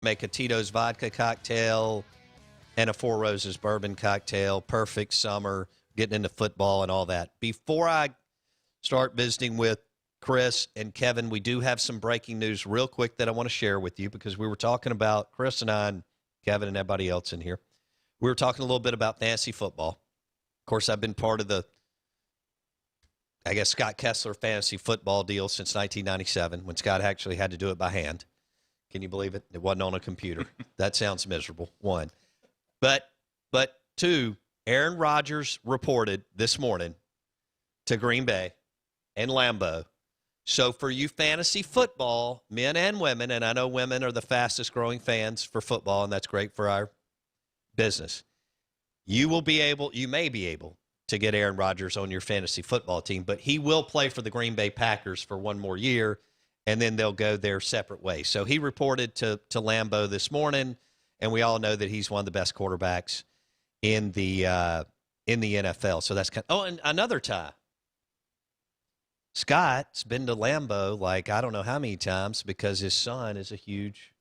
make a Tito's vodka cocktail and a Four Roses bourbon cocktail. Perfect summer, getting into football and all that. Before I start visiting with Chris and Kevin, we do have some breaking news real quick that I want to share with you because we were talking about, Chris and I and Kevin and everybody else in here, we were talking a little bit about fantasy football. Of course, I've been part of the, I guess, Scott Koestler fantasy football deal since 1997 when Scott actually had to do it by hand. Can you believe it? It wasn't on a computer. That sounds miserable, one. But two, Aaron Rodgers reported this morning to Green Bay and Lambeau. So for you fantasy football, men and women, and I know women are the fastest growing fans for football, and that's great for our business. You may be able to get Aaron Rodgers on your fantasy football team, but he will play for the Green Bay Packers for one more year, and then they'll go their separate ways. So he reported to Lambeau this morning, and we all know that he's one of the best quarterbacks in the NFL. So that's and another tie. Scott's been to Lambeau like I don't know how many times because his son is a huge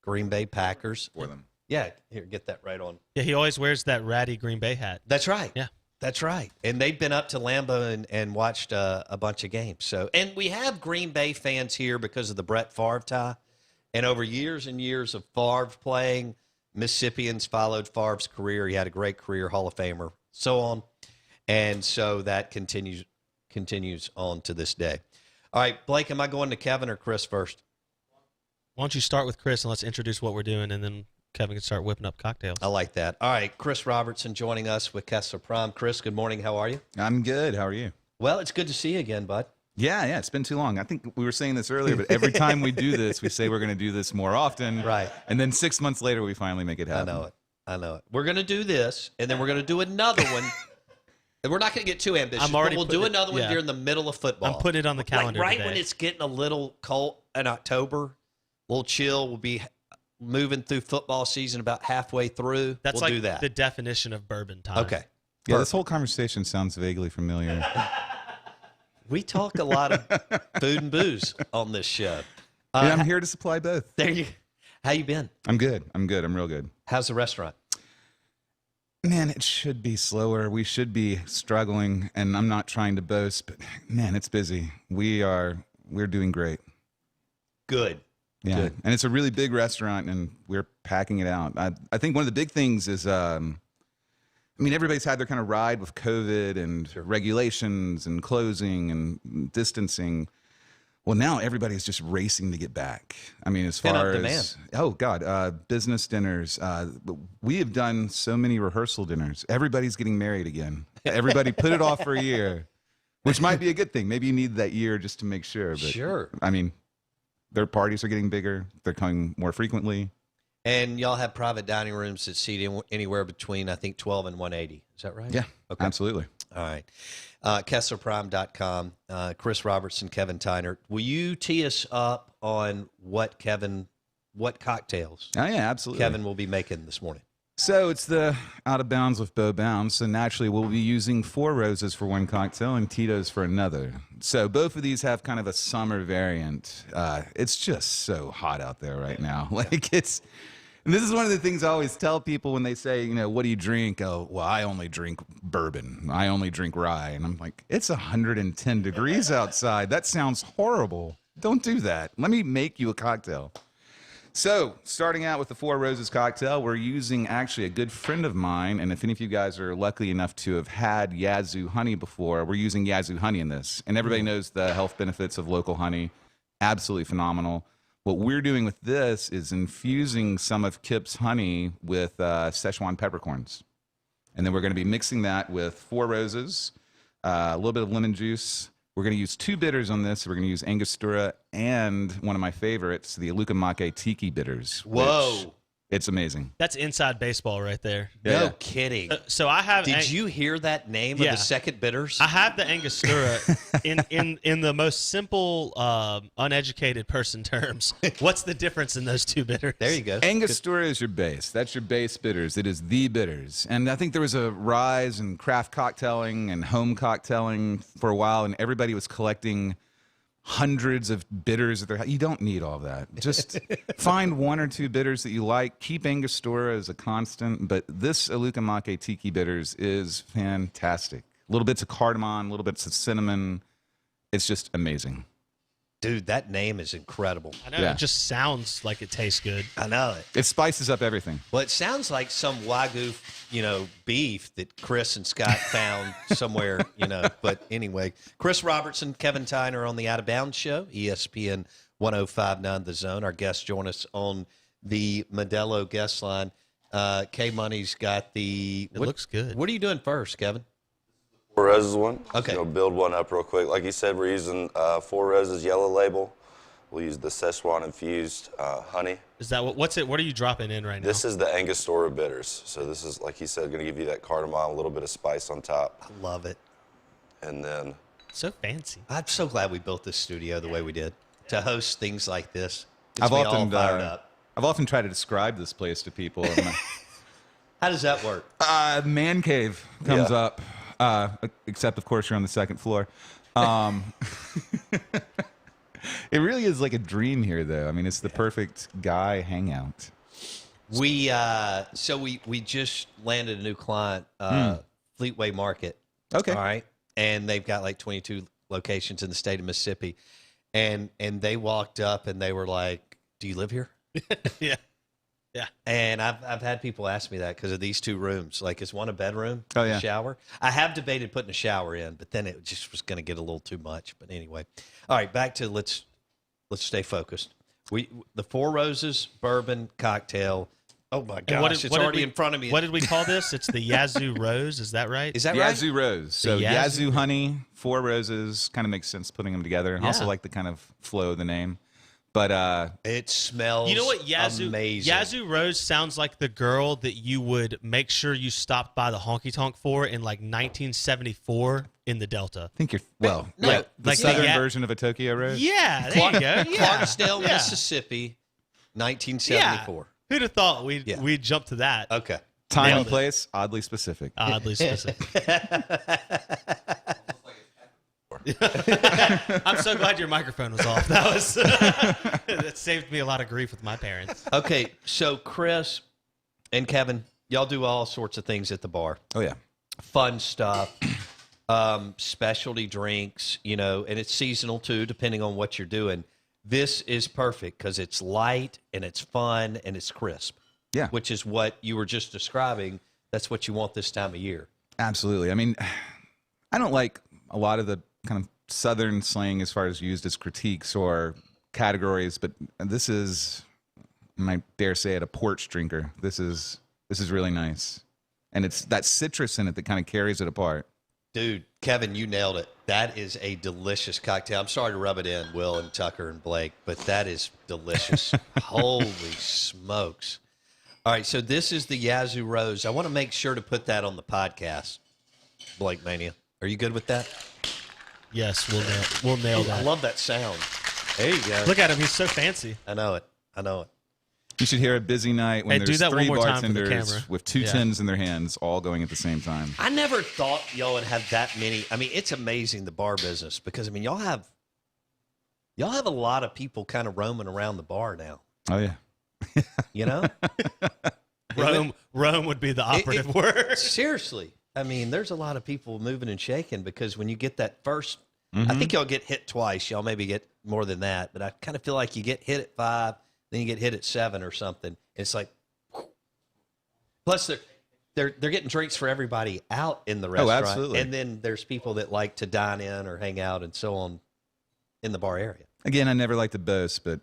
Green Bay Packers. For them. Yeah, here, get that right on. Yeah, he always wears that ratty Green Bay hat. That's right. Yeah. That's right. And they've been up to Lambeau and watched a bunch of games. So, and we have Green Bay fans here because of the Brett Favre tie. And over years and years of Favre playing, Mississippians followed Favre's career. He had a great career, Hall of Famer, so on. And so that continues on to this day. All right, Blake, am I going to Kevin or Chris first? Why don't you start with Chris and let's introduce what we're doing, and then Kevin can start whipping up cocktails. I like that. All right, Chris Robertson joining us with Koestler Prime. Chris, good morning. How are you? I'm good. How are you? Well, it's good to see you again, bud. Yeah, it's been too long. I think we were saying this earlier, but every time we do this, we say we're going to do this more often. Right. And then 6 months later, we finally make it happen. I know it. We're going to do this, and then we're going to do another one. And we're not going to get too ambitious, but we'll do another one during the middle of football. I'm putting it on the calendar right today. When it's getting a little cold in October, a little chill, we'll be moving through football season about halfway through. That's we'll like do that. the definition of bourbon time. Okay. Yeah, this whole conversation sounds vaguely familiar. We talk a lot of food and booze on this show. I'm here to supply both. How you been? I'm good. I'm real good. How's the restaurant? Man, it should be slower. We should be struggling, and I'm not trying to boast, but man, it's busy. We're doing great. Good. Yeah, Good. And it's a really big restaurant, and we're packing it out. I think one of the big things is, everybody's had their kind of ride with COVID and regulations and closing and distancing. Well, now everybody's just racing to get back. As far as business dinners, we have done so many rehearsal dinners. Everybody's getting married again. Everybody put it off for a year, which might be a good thing. Maybe you need that year just to make sure. But, sure. Their parties are getting bigger. They're coming more frequently. And y'all have private dining rooms that seat anywhere between, I think, 12 and 180. Is that right? Yeah, okay. Absolutely. All right. KoestlerPrime.com. Chris Robertson, Kevin Tiner. Will you tee us up on what cocktails Oh, yeah, absolutely. Kevin will be making this morning? So it's the Out of Bounds with Bo Bounds. So naturally, we'll be using Four Roses for one cocktail and Tito's for another. So both of these have kind of a summer variant. It's just so hot out there right now. And this is one of the things I always tell people when they say, what do you drink? Oh, well, I only drink bourbon. I only drink rye. And I'm like, it's 110 degrees outside. That sounds horrible. Don't do that. Let me make you a cocktail. So, starting out with the Four Roses cocktail, we're using actually a good friend of mine, and if any of you guys are lucky enough to have had Yazoo honey before, we're using Yazoo honey in this. And everybody knows the health benefits of local honey. Absolutely phenomenal. What we're doing with this is infusing some of Kip's honey with Szechuan peppercorns. And then we're going to be mixing that with Four Roses, a little bit of lemon juice. We're going to use two bitters on this. We're going to use Angostura and one of my favorites, the Alukamake Tiki bitters. Whoa. It's amazing. That's inside baseball right there. No kidding. So I have. Did you hear that name of the second bitters? I have the Angostura in the most simple, uneducated person terms. What's the difference in those two bitters? There you go. Angostura is your base. That's your base bitters. It is the bitters. And I think there was a rise in craft cocktailing and home cocktailing for a while, and everybody was collecting hundreds of bitters at their house. You don't need all that. Just find one or two bitters that you like. Keep Angostura as a constant, but this Aluka Make Tiki bitters is fantastic. Little bits of cardamom, little bits of cinnamon. It's just amazing. Dude, that name is incredible. I know. Yeah. It just sounds like it tastes good. I know it. It spices up everything. Well, it sounds like some Wagyu, beef that Chris and Scott found somewhere, But anyway, Chris Robertson, Kevin Tiner on the Out of Bounds show, ESPN 105.9 The Zone. Our guests join us on the Modelo guest line. K-Money's got the... It looks good. What are you doing first, Kevin? Four Roses one. Okay. Build one up real quick. Like you said, we're using Four Roses yellow label. We'll use the Szechuan infused honey. Is that what are you dropping in right now? This is the Angostura bitters. So this is, like he said, going to give you that cardamom, a little bit of spice on top. I love it. And then so fancy. I'm so glad we built this studio the way we did to host things like this. Gets I've me all fired up. often tried to describe this place to people. How does that work? Man cave comes Yeah. up, except of course you're on the second floor. It really is like a dream here, though. I mean, it's the perfect guy hangout. We just landed a new client, Fleetway Market. Okay. All right. And they've got like 22 locations in the state of Mississippi. And they walked up and they were like, "Do you live here?" Yeah. Yeah. And I've had people ask me that because of these two rooms. Like, is one a bedroom? Oh, yeah. A shower? I have debated putting a shower in, but then it just was going to get a little too much. But anyway. All right, back to let's stay focused. The Four Roses bourbon cocktail. Oh my gosh, it's already in front of me. What did we call this? It's the Yazoo Rose. Is that right? Is that right? Yazoo Rose. So The Yazoo Yazoo honey, Four Roses, kind of makes sense putting them together. I also Yeah. like the kind of flow of the name. But It smells You know what Yazoo amazing. Yazoo Rose sounds like the girl that you would make sure you stopped by the honky tonk for in like 1974 in the Delta. I think you're No, the like the southern Ya- version of a Tokyo Rose. Yeah, there you go. Yeah. Clarksdale, Yeah. Mississippi, 1974. Who'd have thought we'd Yeah. jump to that? Okay. Time and Nailed it. place, oddly specific. Oddly specific. I'm so glad your microphone was off. That saved me a lot of grief with my parents. Okay, so Chris and Kevin, y'all do all sorts of things at the bar. Oh yeah. Fun stuff, specialty drinks, and it's seasonal too, depending on what you're doing. This is perfect because it's light and it's fun and it's crisp. Yeah. Which is what you were just describing. That's what you want this time of year. Absolutely. I mean, I don't like a lot of the kind of Southern slang as far as used as critiques or categories, but this is, I might dare say it, a porch drinker. This is really nice. And it's that citrus in it that kind of carries it apart. Dude, Kevin, you nailed it. That is a delicious cocktail. I'm sorry to rub it in, Will and Tucker and Blake, but that is delicious. Holy smokes. All right, so this is the Yazoo Rose. I want to make sure to put that on the podcast, Blake Mania. Are you good with that? Yes, we'll nail I that. love that sound. There you go. Look at him; he's so fancy. I know it. You should hear a busy night when Hey, do there's that one three more time for the bartenders camera. with two Yeah. tins in their hands, all going at the same time. I never thought y'all would have that many. I mean, it's amazing, the bar business, because, I mean, y'all have a lot of people kind of roaming around the bar now, Oh yeah. you know? Rome would be the operative word. Seriously. I mean, there's a lot of people moving and shaking because when you get that first, I think y'all get hit twice. Y'all maybe get more than that, but I kind of feel like you get hit at 5, then you get hit at 7 or something. It's like, plus they're getting drinks for everybody out in the restaurant. absolutely. And then there's people that like to dine in or hang out and so on in the bar area. Again, I never like to boast, but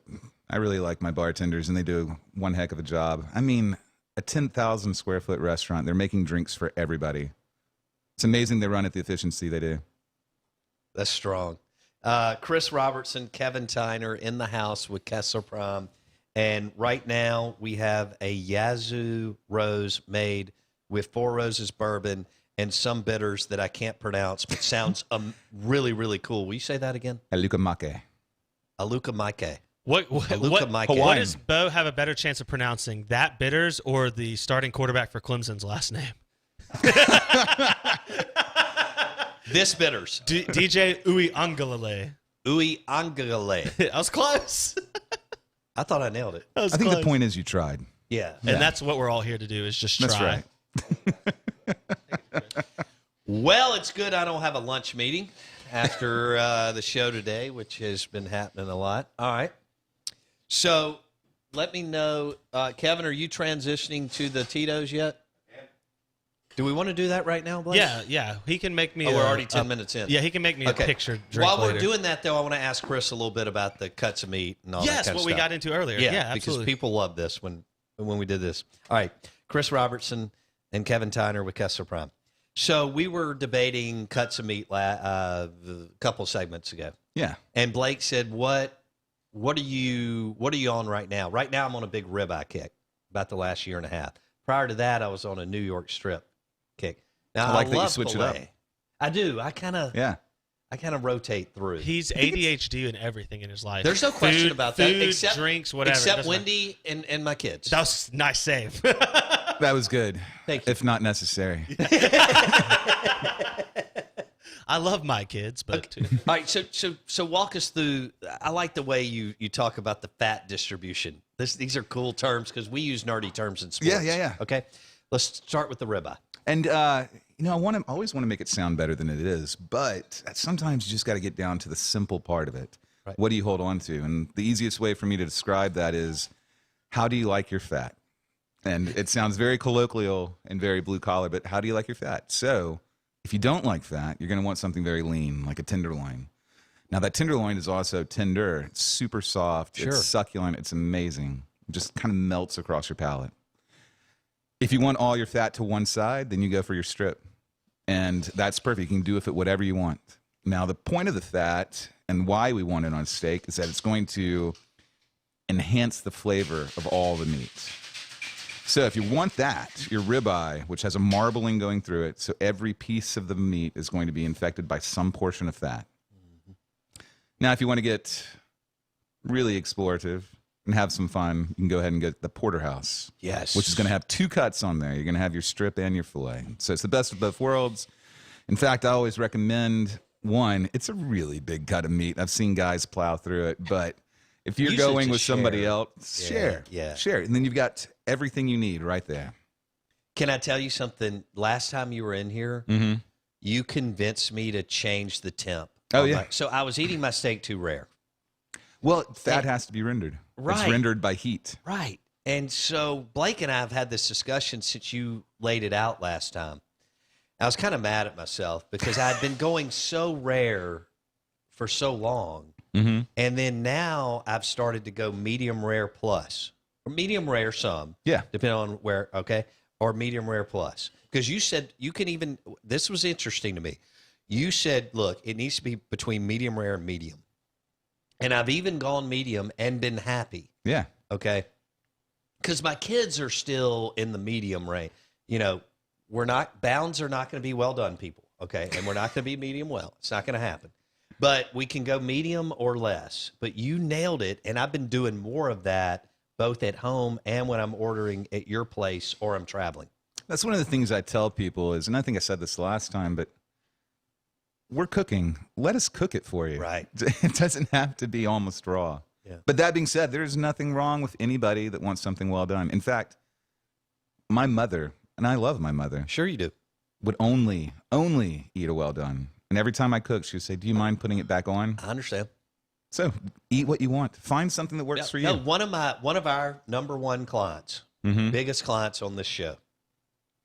I really like my bartenders, and they do one heck of a job. I mean, a 10,000 square foot restaurant, they're making drinks for everybody. It's amazing they run at the efficiency they do. That's strong. Chris Robertson, Kevin Tiner in the house with Koestler Prime. And right now we have a Yazoo Rose made with Four Roses bourbon and some bitters that I can't pronounce, but sounds really, really cool. Will you say that again? Aluka Make. Aluka Make. What Mike. what does Bo have a better chance of pronouncing, that bitters or the starting quarterback for Clemson's last name? This bitters. DJ Uiagalelei. Ui angale. I was close. I thought I nailed it. I think the point is you tried. Yeah. And that's what we're all here to do is just try. That's right. Well, it's good I don't have a lunch meeting after the show today, which has been happening a lot. All right. So let me know, Kevin, are you transitioning to the Tito's yet? Do we want to do that right now, Blake? Yeah. He can make me. Oh, we're already 10 minutes in. Yeah, he can make me Okay. a picture drink While later. we're doing that, though, I want to ask Chris a little bit about the cuts of meat and all that Yes, kind of what we stuff. got into earlier. Yeah, Yeah, because absolutely. people love this when we did this. All right, Chris Robertson and Kevin Tiner with Koestler Prime. So we were debating cuts of meat a couple segments ago, Yeah. and Blake said, "What are you on right now?" Right now, I'm on a big ribeye kick. About the last year and a half. Prior to that, I was on a New York strip kick. Now I like that you love switch it filet. up. I do. I kind of rotate through. He's ADHD and everything in his life. There's no question Food- about that. food, Except drinks, whatever. Except Doesn't matter. Wendy and my kids. That was a nice save. That was good. Thank you. If not necessary. I love my kids, but All right, so walk us through. I like the way you talk about the fat distribution. These are cool terms because we use nerdy terms in sports. Yeah. Okay, let's start with the ribeye. And I always want to make it sound better than it is, but sometimes you just got to get down to the simple part of it. Right. What do you hold on to? And the easiest way for me to describe that is, how do you like your fat? And it sounds very colloquial and very blue collar, but how do you like your fat? So if you don't like fat, you're going to want something very lean, like a tenderloin. Now that tenderloin is also tender. It's super soft. Sure. It's succulent. It's amazing. It just kind of melts across your palate. If you want all your fat to one side, then you go for your strip. And that's perfect. You can do with it whatever you want. Now, the point of the fat and why we want it on steak is that it's going to enhance the flavor of all the meat. So if you want that, your ribeye, which has a marbling going through it, so every piece of the meat is going to be infected by some portion of fat. Now, if you want to get really explorative and have some fun, you can go ahead and get the porterhouse. Yes. Which is going to have 2 cuts on there. You're going to have your strip and your fillet. So it's the best of both worlds. In fact, I always recommend one. It's a really big cut of meat. I've seen guys plow through it, but if you're Usually going just with somebody share. else, Yeah. share. And then you've got everything you need right there. Can I tell you something? Last time you were in here, you convinced me to change the temp. Oh, on yeah. my- so I was eating my steak too rare. Well, fat has to be rendered. Right. It's rendered by heat. Right. And so Blake and I have had this discussion since you laid it out last time. I was kind of mad at myself because I'd been going so rare for so long. Mm-hmm. And then now I've started to go medium rare plus, or medium rare some. Yeah. Depending on where, okay, or medium rare plus. Because you said you can even, this was interesting to me. You said, look, it needs to be between medium rare and medium. And I've even gone medium and been happy. Yeah. Okay. Because my kids are still in the medium range. You know, bounds are not going to be well done, people. Okay. And we're not going to be medium well. It's not going to happen. But we can go medium or less. But you nailed it. And I've been doing more of that both at home and when I'm ordering at your place or I'm traveling. That's one of the things I tell people is, and I think I said this last time, but we're cooking. Let us cook it for you. Right. It doesn't have to be almost raw. Yeah. But that being said, there's nothing wrong with anybody that wants something well done. In fact, my mother, and I love my mother, Sure you do. would only eat a well done. And every time I cook, she would say, "Do you mind putting it back on?" I understand. So eat what you want. Find something that works for you. No, one of our number one clients, Mhm. biggest clients on this show,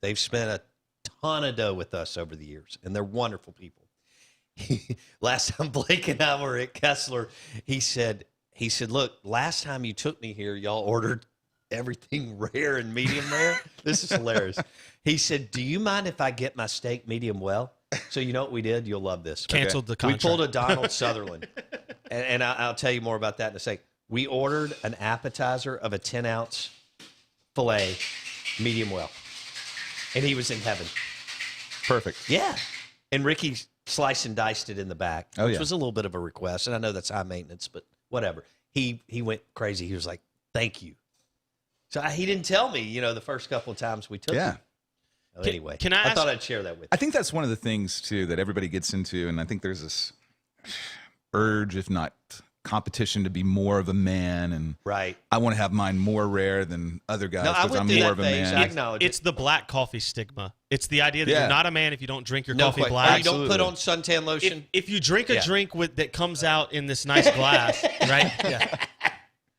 they've spent a ton of dough with us over the years, and they're wonderful people. Last time Blake and I were at Koestler, he said, look, last time you took me here, y'all ordered everything rare and medium rare. This is hilarious. He said, do you mind if I get my steak medium well? So you know what we did? You'll love this. Canceled the We contract. pulled a Donald Sutherland, and I'll tell you more about that in a second. We ordered an appetizer of a 10-ounce filet, medium well, and he was in heaven. Perfect. Yeah, and Ricky sliced and diced it in the back, Oh, which yeah. was a little bit of a request, and I know that's high maintenance, but whatever. He went crazy. He was like, "Thank you." So he didn't tell me, the first couple of times we took Yeah. him. Well, anyway, can I ask- thought I'd share that with you. I think that's one of the things too that everybody gets into, and I think there's this urge, if not competition, to be more of a man, and Right. I want to have mine more rare than other guys No, I because went I'm through more that of a phase. man. I acknowledge It's it. the black coffee stigma. It's the idea that Yeah. you're not a man if you don't drink your No coffee question. black. Or you don't put Absolutely. on suntan lotion. If you drink a Yeah. drink that comes out in this nice glass, right? Yeah.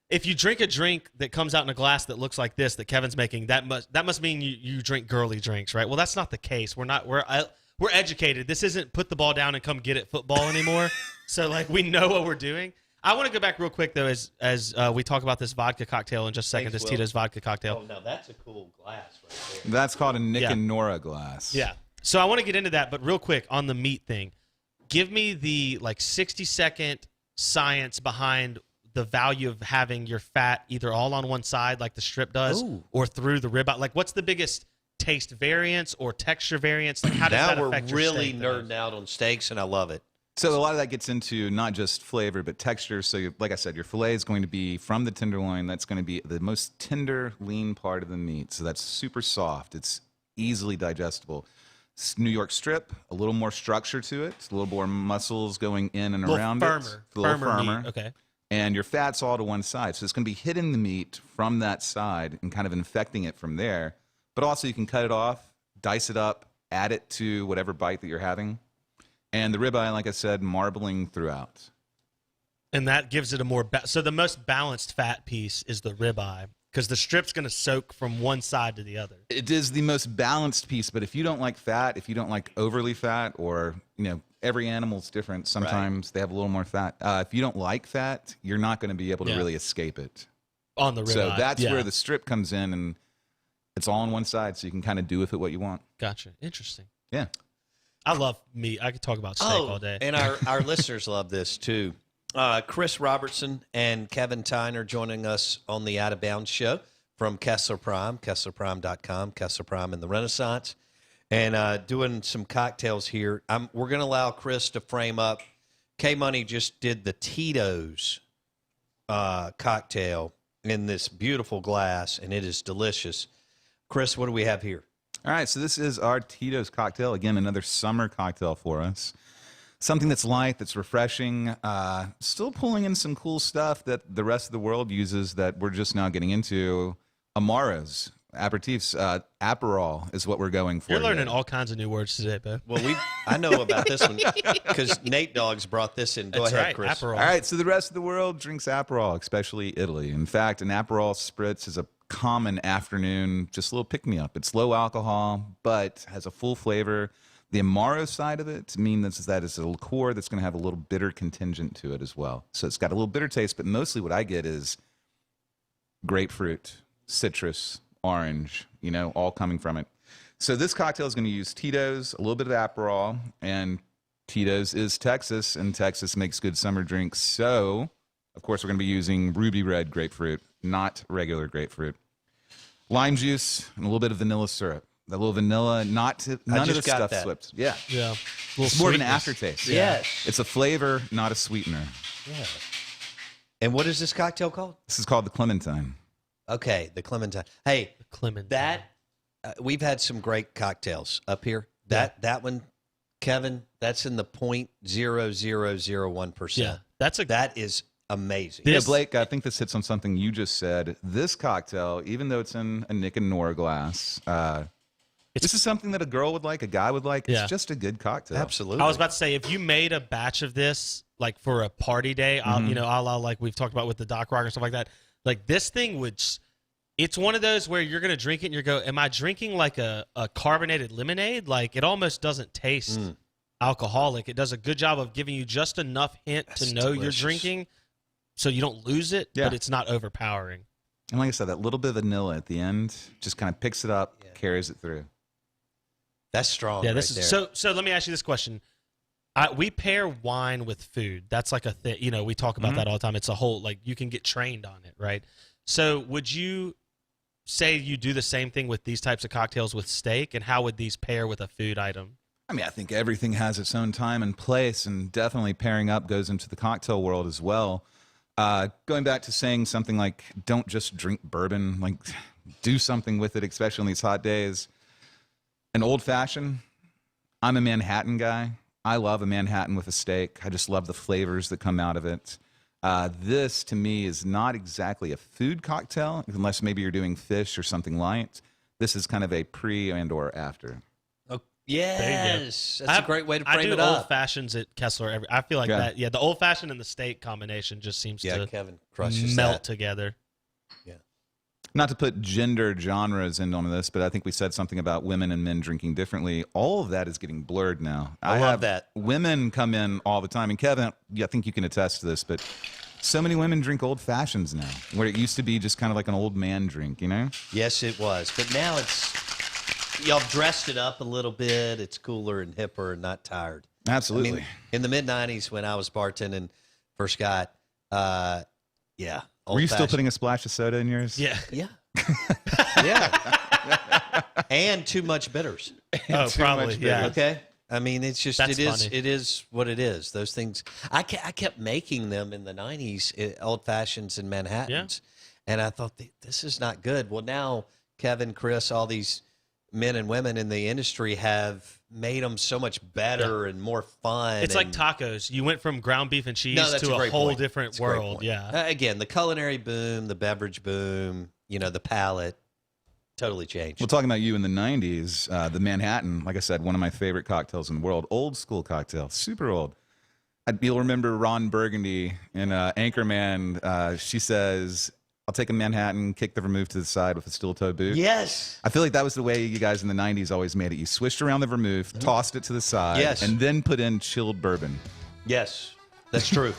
If you drink a drink that comes out in a glass that looks like this that Kevin's making, that must mean you drink girly drinks, right? Well, that's not the case. We're educated. This isn't put the ball down and come get it football anymore. So like we know what we're doing. I want to go back real quick though, as we talk about this vodka cocktail in just a second. Thanks, This Will. Tito's vodka cocktail. Oh, no, that's a cool glass right there. That's called a Nick Yeah. and Nora glass. Yeah. So I want to get into that, but real quick on the meat thing. Give me the 60-second science behind the value of having your fat either all on one side like the strip does Ooh. or through the ribeye. Like what's the biggest taste variance or texture variance? Like how does Now that we're affect your really steak the nerding most? out on steaks, and I love it. So a lot of that gets into not just flavor, but texture. So like I said, your filet is going to be from the tenderloin. That's going to be the most tender, lean part of the meat. So that's super soft. It's easily digestible. New York strip, a little more structure to it, a little more muscles going in and A little around firmer. it. A little firmer. Meat. Okay. And your fat's all to one side. So it's going to be hitting the meat from that side and kind of infecting it from there. But also you can cut it off, dice it up, add it to whatever bite that you're having. And the ribeye, like I said, marbling throughout. And that gives it a more so the most balanced fat piece is the ribeye because the strip's going to soak from one side to the other. It is the most balanced piece, but if you don't like fat, if you don't like overly fat, or, every animal's different. Sometimes they have a little more fat. If you don't like fat, you're not going to be able to Yeah. really escape it. On the ribeye. So that's Yeah. where the strip comes in, and it's all on one side, so you can kind of do with it what you want. Gotcha. Interesting. Yeah. I love meat. I could talk about steak all day. And our listeners love this too. Chris Robertson and Kevin Tiner joining us on the Out of Bounds show from Koestler Prime, KoestlerPrime.com, Koestler Prime in the Renaissance, and doing some cocktails here. We're going to allow Chris to frame up. K-Money just did the Tito's cocktail in this beautiful glass, and it is delicious. Chris, what do we have here? All right, so this is our Tito's cocktail. Again, another summer cocktail for us. Something that's light, that's refreshing, still pulling in some cool stuff that the rest of the world uses that we're just now getting into. Amaros, aperitifs, Aperol is what we're going for. You're learning today. all kinds of new words today, Bo. Well, I know about this one because Nate Dogg's brought this in. Go That's ahead, right. Chris. Aperol. All right, so the rest of the world drinks Aperol, especially Italy. In fact, an Aperol spritz is a common afternoon, just a little pick-me-up. It's low alcohol, but has a full flavor. The Amaro side of it means that it's a liqueur that's going to have a little bitter contingent to it as well. So it's got a little bitter taste, but mostly what I get is grapefruit, citrus, orange, all coming from it. So this cocktail is going to use Tito's, a little bit of Aperol, and Tito's is Texas, and Texas makes good summer drinks. So, of course, we're going to be using ruby red grapefruit, not regular grapefruit. Lime juice and a little bit of vanilla syrup. The little vanilla, none of the just got stuff that. slipped. Yeah. Yeah. It's more of an aftertaste. Yes. It's a flavor, not a sweetener. Yeah. And what is this cocktail called? This is called the Clementine. Okay, the Clementine. Hey, Clement. that we've had some great cocktails up here. That one, Kevin, that's in the 0.0001%. Yeah. That's That is amazing. This- Blake, I think this hits on something you just said. This cocktail, even though it's in a Nick and Nora glass, this is something that a girl would like, a guy would like. Yeah. It's just a good cocktail. Absolutely. I was about to say, if you made a batch of this, like for a party day, a la like we've talked about with the Doc Rock and stuff like that, like this thing would, it's one of those where you're going to drink it and you go, am I drinking like a carbonated lemonade? Like it almost doesn't taste alcoholic. It does a good job of giving you just enough hint That's to know delicious. you're drinking so you don't lose it, Yeah. but it's not overpowering. And like I said, that little bit of vanilla at the end just kind of picks it up, carries it through. That's strong. Yeah, right this there. is so let me ask you this question. We pair wine with food. That's like a thing. We talk about that all the time. It's a whole, like, you can get trained on it, right? So would you say you do the same thing with these types of cocktails with steak, and how would these pair with a food item? I mean, I think everything has its own time and place, and definitely pairing up goes into the cocktail world as well. Going back to saying something like, don't just drink bourbon, like do something with it, especially on these hot days. An old fashioned, I'm a Manhattan guy. I love a Manhattan with a steak. I just love the flavors that come out of it. This, to me, is not exactly a food cocktail, unless maybe you're doing fish or something light. This is kind of a pre and or after. Oh, yes. I That's have- a great way to I frame do it old up. fashions at Koestler. I feel like Yeah. that. Yeah, the old fashioned and the steak combination just seems Yeah, to Kevin crushes melt that. together. Not to put gender genres in on this, but I think we said something about women and men drinking differently. All of that is getting blurred now. I love have that. Women come in all the time, and Kevin, yeah, I think you can attest to this, but so many women drink old fashions now, where it used to be just kind of like an old man drink, you know? Yes, it was. But now y'all dressed it up a little bit. It's cooler and hipper and not tired. Absolutely. I mean, in the mid-'90s when I was bartending, first got, yeah. Were you still old-fashioned. putting a splash of soda in yours? Yeah. Yeah. Yeah. And too much bitters. Oh, Too probably. much Yeah. Okay. I mean, it's just That's funny. it is what it is. Those things I kept making them in the 90s, old fashions and Manhattans. And I thought this is not good. Well, now Kevin, Chris, all these men and women in the industry have made them so much better and more fun. It's like and- tacos. You went from ground beef and cheese No, that's to a great whole point. different That's a great world. point. Yeah. Again, the culinary boom, the beverage boom, the palate totally changed. Well, talking about you in the 90s, the Manhattan, like I said, one of my favorite cocktails in the world. Old school cocktail, super old. You'll remember Ron Burgundy in Anchorman. She says, I'll take a Manhattan, kick the vermouth to the side with a steel-toe boot. Yes. I feel like that was the way you guys in the 90s always made it. You swished around the vermouth, tossed it to the side, Yes. and then put in chilled bourbon. Yes. That's true.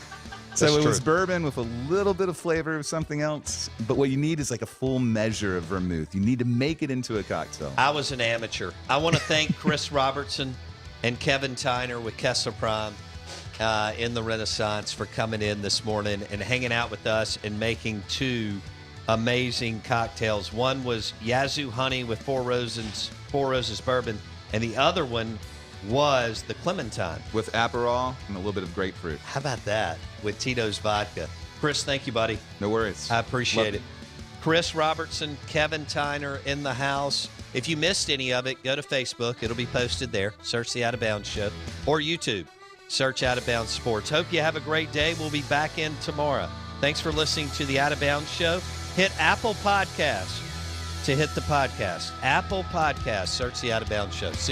So That's it was true. bourbon with a little bit of flavor of something else. But what you need is like a full measure of vermouth. You need to make it into a cocktail. I was an amateur. I want to thank Chris Robertson and Kevin Tiner with Koestler Prime in the Renaissance for coming in this morning and hanging out with us and making two amazing cocktails. One was Yazoo Honey with Four Roses Bourbon, and the other one was the Clementine. With Aperol and a little bit of grapefruit. How about that with Tito's Vodka? Chris, thank you, buddy. No worries. I appreciate Love it. Chris Robertson, Kevin Tiner in the house. If you missed any of it, go to Facebook. It'll be posted there. Search the Out of Bounds Show. Or YouTube. Search Out of Bounds Sports. Hope you have a great day. We'll be back in tomorrow. Thanks for listening to the Out of Bounds Show. Hit Apple Podcasts to hit the podcast. Apple Podcasts. Search the Out of Bounds Show. See